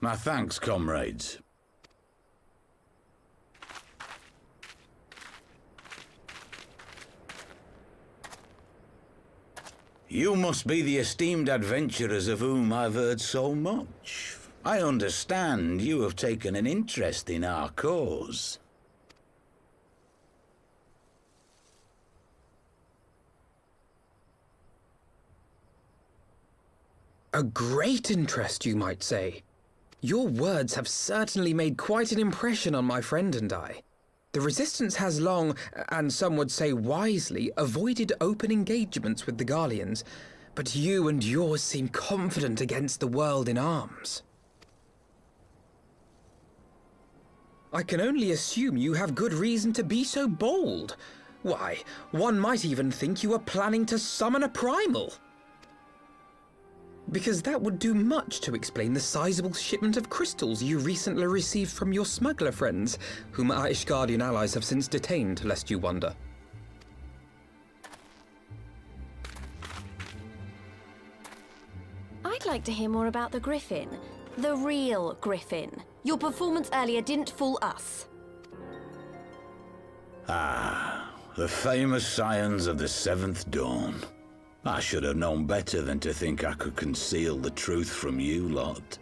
My thanks, comrades. You must be the esteemed adventurers of whom I've heard so much. I understand you have taken an interest in our cause. A great interest, you might say. Your words have certainly made quite an impression on my friend and I. The Resistance has long, and some would say wisely, avoided open engagements with the Garleans, but you and yours seem confident against the world in arms. I can only assume you have good reason to be so bold. Why, one might even think you are planning to summon a primal. Because that would do much to explain the sizable shipment of crystals you recently received from your smuggler friends, whom our Ishgardian allies have since detained, lest you wonder. I'd like to hear more about the Griffin. The real Griffin. Your performance earlier didn't fool us. Ah, the famous scions of the Seventh Dawn. I should have known better than to think I could conceal the truth from you lot.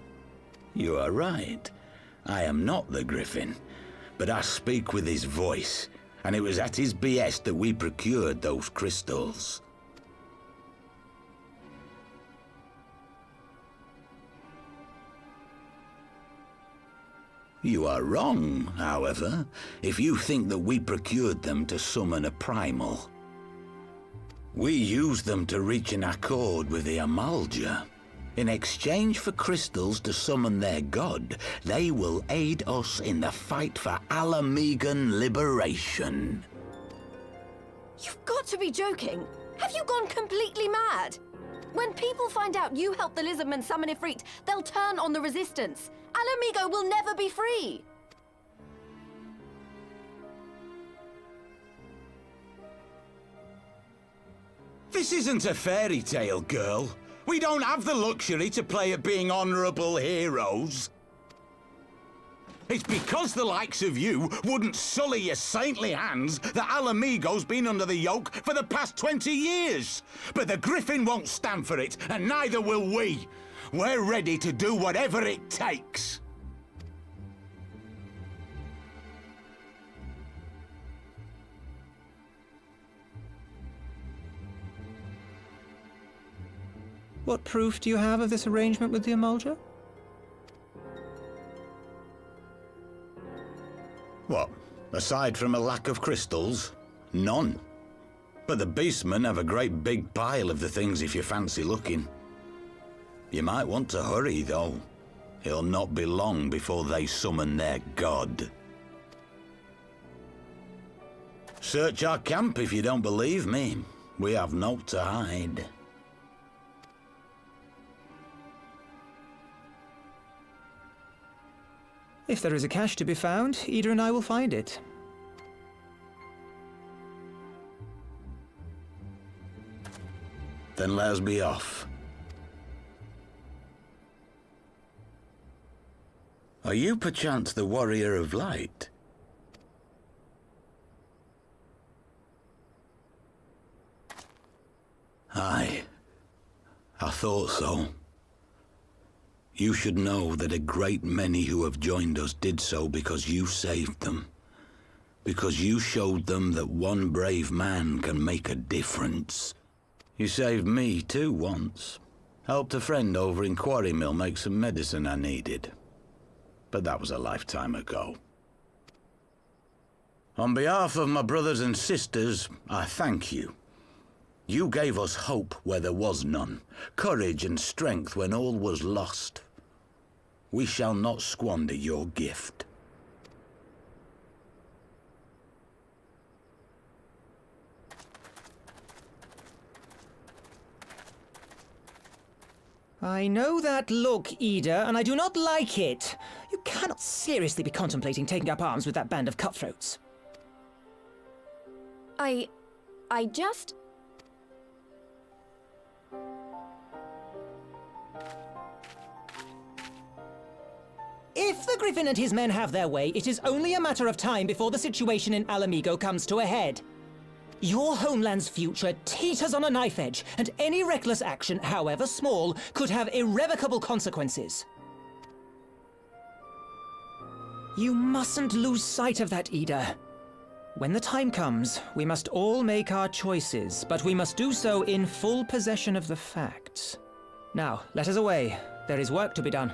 You are right. I am not the Griffin, but I speak with his voice, and it was at his behest that we procured those crystals. You are wrong, however, if you think that we procured them to summon a primal. We used them to reach an accord with the Amalja. In exchange for crystals to summon their god, they will aid us in the fight for Alamegan liberation. You've got to be joking. Have you gone completely mad? When people find out you helped the Lizardmen summon Ifrit, they'll turn on the Resistance. Alamigo will never be free. This isn't a fairy tale, girl. We don't have the luxury to play at being honourable heroes. It's because the likes of you wouldn't sully your saintly hands that Alamigo's been under the yoke for the past 20 years. But the Griffin won't stand for it, and neither will we. We're ready to do whatever it takes. What proof do you have of this arrangement with the Amalja? What? Aside from a lack of crystals? None. But the beastmen have a great big pile of the things if you fancy looking. You might want to hurry, though. It'll not be long before they summon their god. Search our camp if you don't believe me. We have naught to hide. If there is a cache to be found, Ida and I will find it. Then let us be off. Are you perchance the Warrior of Light? Aye, I thought so. You should know that a great many who have joined us did so because you saved them. Because you showed them that one brave man can make a difference. You saved me too once. Helped a friend over in Quarry Mill make some medicine I needed. But that was a lifetime ago. On behalf of my brothers and sisters, I thank you. You gave us hope where there was none, courage and strength when all was lost. We shall not squander your gift. I know that look, Ida, and I do not like it. You cannot seriously be contemplating taking up arms with that band of cutthroats. I just... If the Griffin and his men have their way, it is only a matter of time before the situation in Alamigo comes to a head. Your homeland's future teeters on a knife edge, and any reckless action, however small, could have irrevocable consequences. You mustn't lose sight of that, Ida. When the time comes, we must all make our choices, but we must do so in full possession of the facts. Now, let us away. There is work to be done.